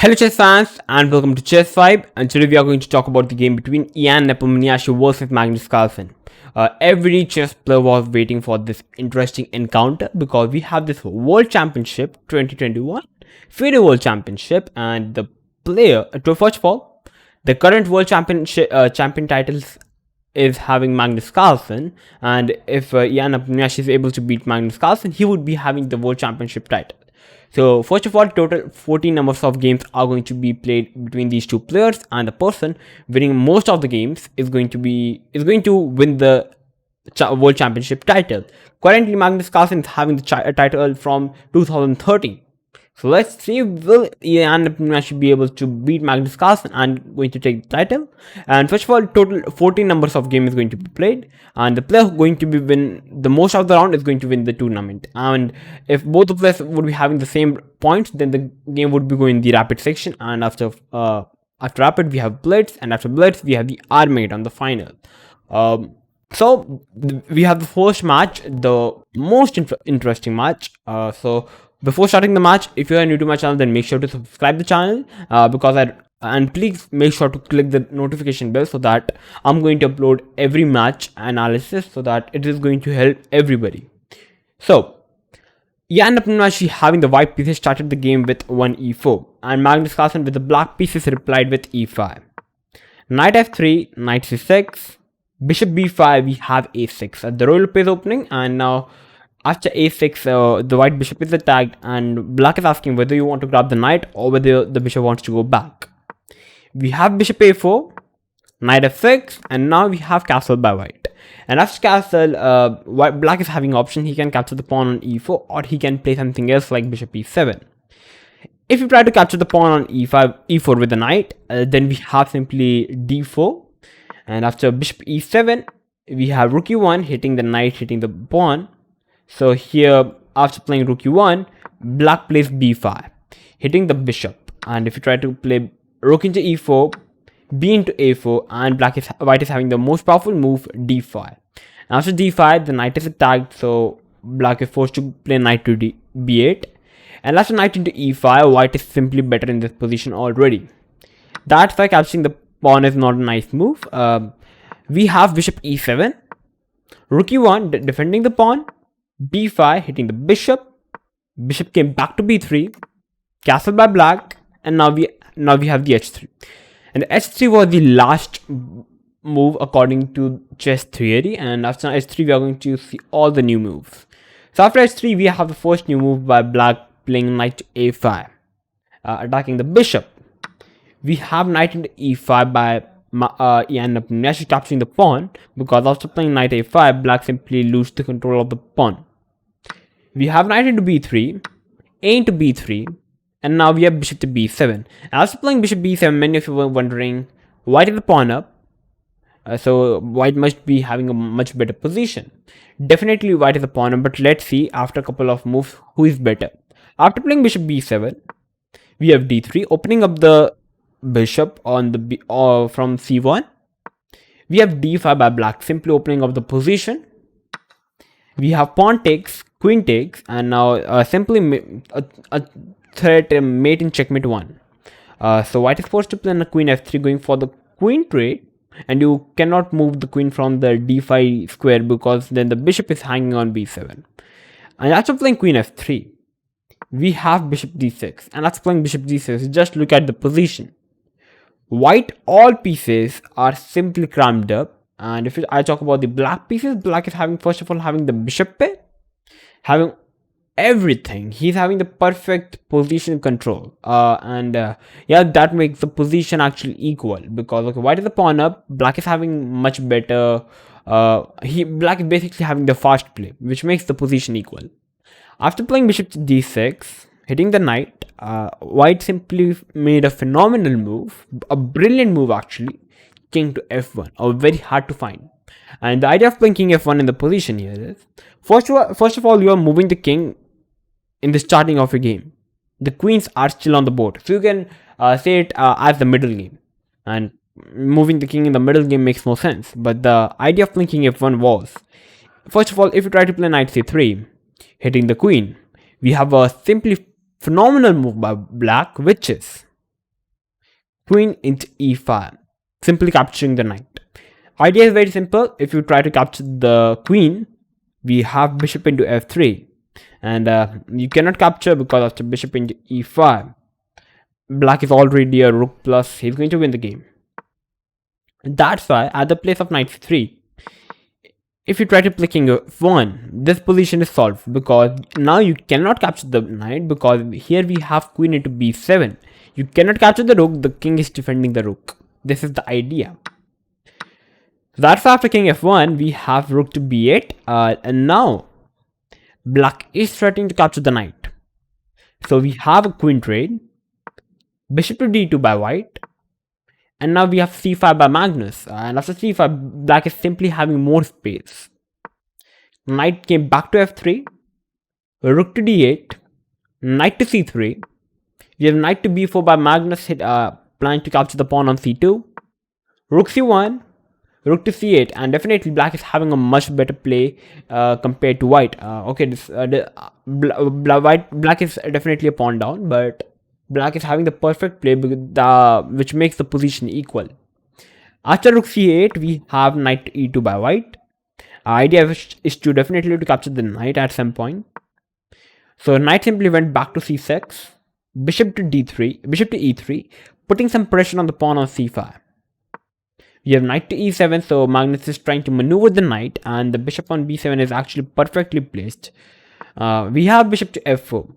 Hello chess fans and welcome to Chess5, and today we are going to talk about the game between Ian Nepomniachtchi versus Magnus Carlsen. Every chess player was waiting for this interesting encounter because we have this World Championship 2021, FIDE World Championship, and the player, first of all, the current World Championship champion titles is having Magnus Carlsen, and if Ian Nepomniachtchi is able to beat Magnus Carlsen, he would be having the World Championship title. So first of all, total 14 numbers of games are going to be played between these two players, and the person winning most of the games is going to win the World Championship title. Currently, Magnus Carlsen is having the title from 2013. So let's see, will Ian Nepomniachtchi be able to beat Magnus Carlsen and going to take the title? And first of all, total 14 numbers of games is going to be played, and the player going to be win the most of the round is going to win the tournament. And if both the players would be having the same points, then the game would be going in the rapid section. And after rapid, we have blitz, and after blitz, we have the Armageddon, the final. So we have the first match, the most interesting match. So before starting the match, if you are new to my channel, then make sure to subscribe the channel and please make sure to click the notification bell so that I'm going to upload every match analysis, so that it is going to help everybody. So Ian Nepomniachtchi, having the white pieces, started the game with 1 e4, and Magnus Carlsen with the black pieces replied with e5. Knight f3, knight c6, bishop b5, we have a6 at the royal pace opening, and now after a6, the white bishop is attacked, and black is asking whether you want to grab the knight or whether the bishop wants to go back. We have bishop a4, knight f6, and now we have castle by white. And after castle, black is having option. He can capture the pawn on e4, or he can play something else like bishop e7. If you try to capture the pawn on e4 with the knight, then we have simply d4. And after bishop e7, we have rook e1 hitting the knight, hitting the pawn. So here, after playing rook e1, black plays b5, hitting the bishop. And if you try to play rook into e4, b into a4, and white is having the most powerful move, d5. And after d5, the knight is attacked, so black is forced to play knight to b8. And after knight into e5, white is simply better in this position already. That's why capturing the pawn is not a nice move. We have bishop e7, rook e1 defending the pawn, b5 hitting the bishop came back to b3, castle by black, and now we have the h3. And the h3 was the last move according to chess theory, and after h3 we are going to see all the new moves. So after h3 we have the first new move by black playing knight to a5, attacking the bishop. We have knight into e5 by Ian Nepomniachtchi capturing the pawn, because after playing knight a5, black simply loses the control of the pawn. We have knight into b3, a into b3, and now we have bishop to b7. After playing bishop b7, many of you were wondering, white is the pawn up, so white must be having a much better position. Definitely white is the pawn up, but let's see after a couple of moves who is better. After playing bishop b7, we have d3, opening up the bishop on the from c1. We have d5 by black, simply opening up the position. We have pawn takes, queen takes, and now simply a threat mate in checkmate 1. So white is forced to play on the queen f3, going for the queen trade, and you cannot move the queen from the d5 square because then the bishop is hanging on b7. And after playing queen f3, we have bishop d6, and after playing bishop d6, just look at the position. White all pieces are simply crammed up, and if I talk about the black pieces, black is having, first of all, having the bishop pair, having everything. He's having the perfect position control, yeah, that makes the position actually equal, because okay, white is the pawn up, black is having much better. Black is basically having the fast play, which makes the position equal. After playing bishop to d6, hitting the knight, white simply made a phenomenal move, a brilliant move actually, king to f1, or very hard to find. And the idea of playing king f1 in the position here is, first of all, you are moving the king in the starting of your game. The queens are still on the board, so you can say it as the middle game, and moving the king in the middle game makes more sense. But the idea of playing king f1 was, first of all, if you try to play knight c3, hitting the queen, we have a simply phenomenal move by black, which is queen into e5, simply capturing the knight. Idea is very simple. If you try to capture the queen, we have bishop into f3, and you cannot capture because after bishop into e5, black is already a rook plus, he's going to win the game. And that's why at the place of knight c3, if you try to play king f1, this position is solved because now you cannot capture the knight because here we have queen into b7. You cannot capture the rook, the king is defending the rook. This is the idea. That's why after king f1, we have rook to b8, and now black is threatening to capture the knight. So we have a queen trade, bishop to d2 by white, and now we have c5 by Magnus, and after c5, black is simply having more space. Knight came back to f3, rook to d8, knight to c3, we have knight to b4 by Magnus, planning to capture the pawn on c2, rook c1, rook to c8, and definitely black is having a much better play compared to white. Black is definitely a pawn down, but black is having the perfect play which makes the position equal. After rook c8, we have knight to e2 by white. Our idea is to definitely to capture the knight at some point. So knight simply went back to c6, bishop to d3, bishop to e3, putting some pressure on the pawn on c5. We have knight to e7, so Magnus is trying to maneuver the knight, and the bishop on b7 is actually perfectly placed. We have bishop to f4.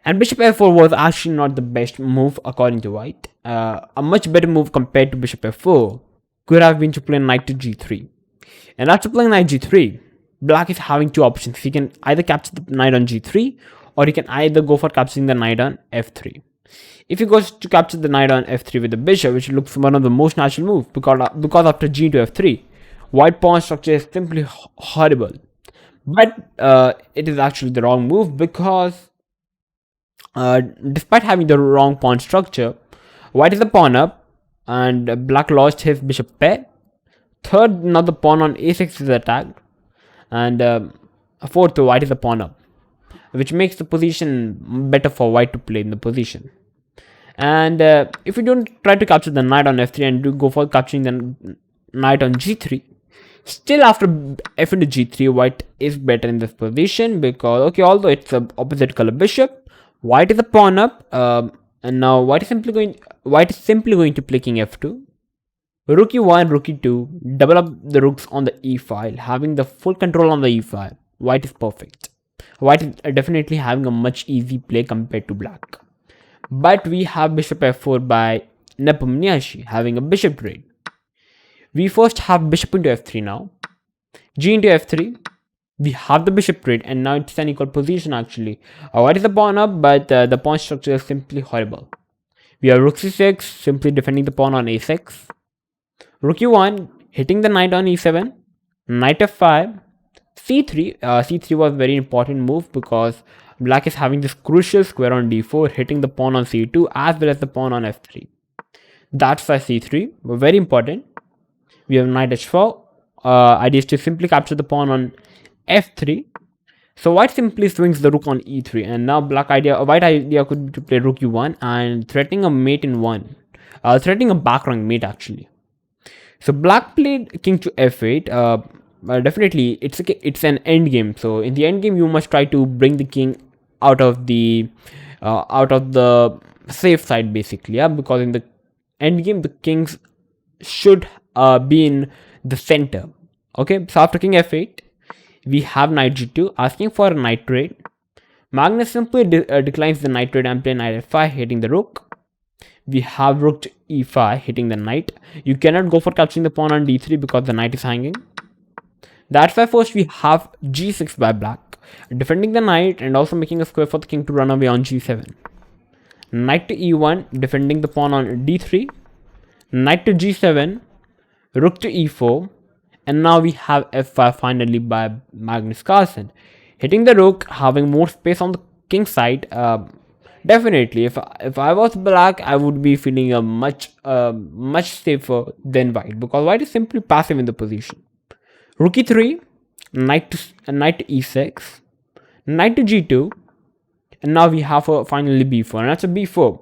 And bishop f4 was actually not the best move according to white. A much better move compared to bishop f4 could have been to play knight to g3. And after playing knight g3, black is having two options. He can either capture the knight on g3, or he can either go for capturing the knight on f3. If he goes to capture the knight on f3 with the bishop, which looks one of the most natural moves, because after g to f3, white pawn structure is simply horrible. But it is actually the wrong move because despite having the wrong pawn structure, white is the pawn up, and black lost his bishop pair. Third, now the pawn on a6 is attacked, and fourth, white is the pawn up, which makes the position better for white to play in the position. And if you don't try to capture the knight on f3 and do go for capturing the knight on g3, still after f into g3, white is better in this position because, although it's an opposite color bishop, white is a pawn up, and now white is simply going to play king f2, rook e1, rook e2, double up the rooks on the e file, having the full control on the e file. White is perfect. White is definitely having a much easy play compared to black. But we have bishop f4 by Nepomniachtchi having a bishop trade. We first have bishop into f3 now. G into f3. We have the bishop trade, and now it's an equal position actually. White is the pawn up, but the pawn structure is simply horrible. We have rook c6, simply defending the pawn on a6. Rook e1, hitting the knight on e7. Knight f5. c3. c3 was a very important move because black is having this crucial square on d4, hitting the pawn on c2 as well as the pawn on f3. That's why c3 were very important. We have knight h4. Idea is to simply capture the pawn on f3. So white simply swings the rook on e3, and now white idea could be to play rook e1 and threatening a mate in 1. Threatening a back rank mate actually. So black played king to f8. Definitely it's an end game. So in the end game, you must try to bring the king out of the safe side basically, because in the end game the kings should be in the center. Okay, so after king f8, we have knight g2 asking for a knight trade. Magnus simply declines the knight trade and play knight f5, hitting the rook. We have rook to e5, hitting the knight. You cannot go for capturing the pawn on d3 because the knight is hanging. That's why first we have g6 by black, defending the knight and also making a square for the king to run away on g7. Knight to e1, defending the pawn on d3. Knight to g7, rook to e4, and now we have f5 finally by Magnus Carlsen, hitting the rook, having more space on the king side. Definitely, if I was black, I would be feeling a much safer than white because white is simply passive in the position. Rook e3, knight to e6, knight to g2, and now we have finally b4, and that's a b4.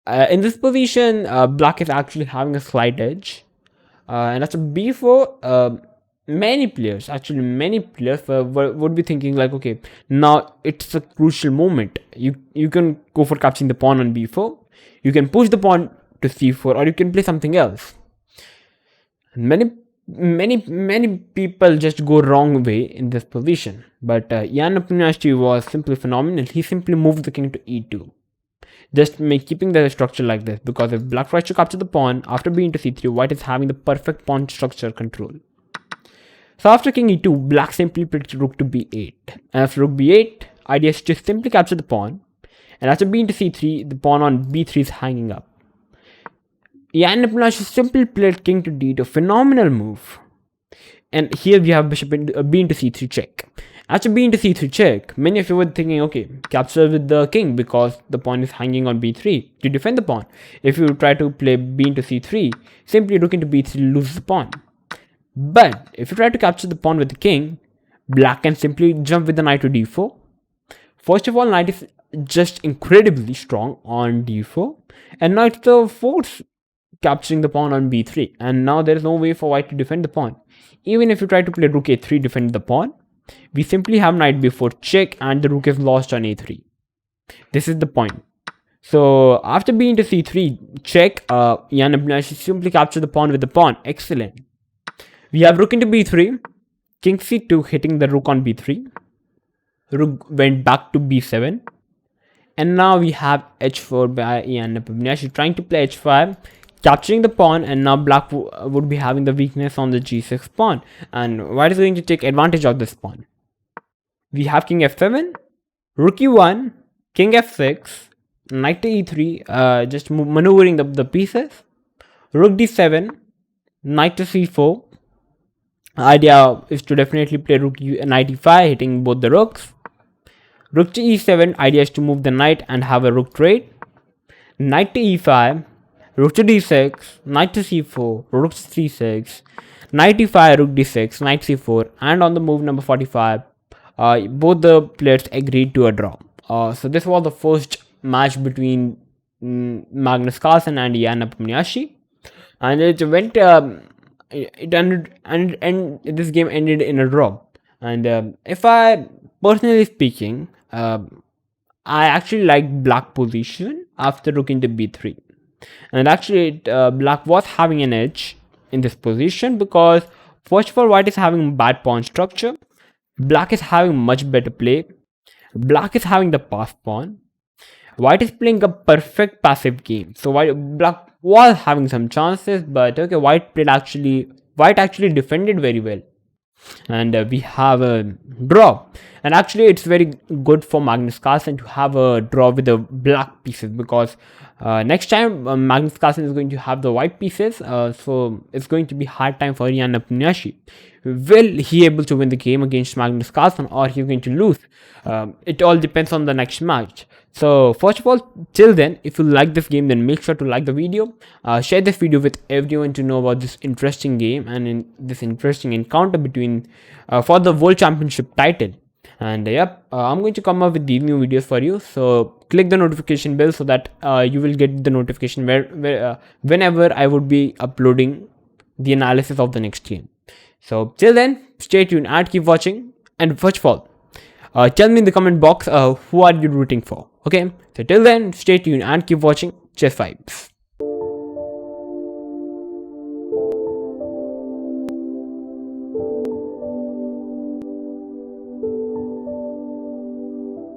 In this position, black is actually having a slight edge, and that's a b4. Many players would be thinking like, okay, now it's a crucial moment. You can go for capturing the pawn on b4. You can push the pawn to c4, or you can play something else. Many people just go wrong way in this position, but Nepomniachtchi was simply phenomenal. He simply moved the king to e2, just keeping the structure like this, because if black tries to capture the pawn after b into c3, white is having the perfect pawn structure control. So after king e2, black simply played rook to b8. And after rook b8, idea is to simply capture the pawn. And after b into c3, the pawn on b3 is hanging up. Nepomniachtchi simply played king to d8, a phenomenal move. And here we have bishop into b into c3 check. After b into c3 check, many of you were thinking, okay, capture with the king because the pawn is hanging on b3 to defend the pawn. If you try to play b into c3, simply rook into b3 loses the pawn. But if you try to capture the pawn with the king, black can simply jump with the knight to d4. First of all, knight is just incredibly strong on d4, and now it's the fourth capturing the pawn on b3, and now there is no way for white to defend the pawn. Even if you try to play rook a3 defend the pawn, we simply have knight b4 check, and the rook is lost on a3. This is the point. So after b into c3 check, Nepomniachtchi simply capture the pawn with the pawn. Excellent. We have rook into b3, king c2 hitting the rook on b3, rook went back to b7, and now we have h4 by Nepomniachtchi trying to play h5, capturing the pawn, and now black would be having the weakness on the g6 pawn, and white is going to take advantage of this pawn. We have king f7, rook e1, king f6, knight to e3, just maneuvering the pieces, rook d7, knight to c4. Idea is to definitely play rook knight e5, hitting both the rooks. Rook to e7, idea is to move the knight and have a rook trade. Knight to e5, rook to d6, knight to c4, rook to c6, knight e5, rook d6, knight c4, and on the move number 45, both the players agreed to a draw. So this was the first match between Magnus Carlsen and Nepomniachtchi, and it went. It ended, and this game ended in a draw. And if I personally speaking, I actually like black position after rook into b3, and actually black was having an edge in this position because first of all, white is having bad pawn structure, black is having much better play, black is having the passed pawn, white is playing a perfect passive game. So black was having some chances, but okay, white actually defended very well, and we have a draw. And actually it's very good for Magnus Carlsen to have a draw with the black pieces, because next time Magnus Carlsen is going to have the white pieces, so it's going to be hard time for Nepomniachtchi. Will he able to win the game against Magnus Carlsen, or he's going to lose? It all depends on the next match. So first of all, till then, if you like this game, then make sure to like the video, share this video with everyone to know about this interesting game and in this interesting encounter between for the World Championship title. And yep, I'm going to come up with these new videos for you, so click the notification bell so that you will get the notification whenever I would be uploading the analysis of the next game. So till then, stay tuned and keep watching. And first of all, tell me in the comment box who are you rooting for. Okay, so till then, stay tuned and keep watching Chess Vibes.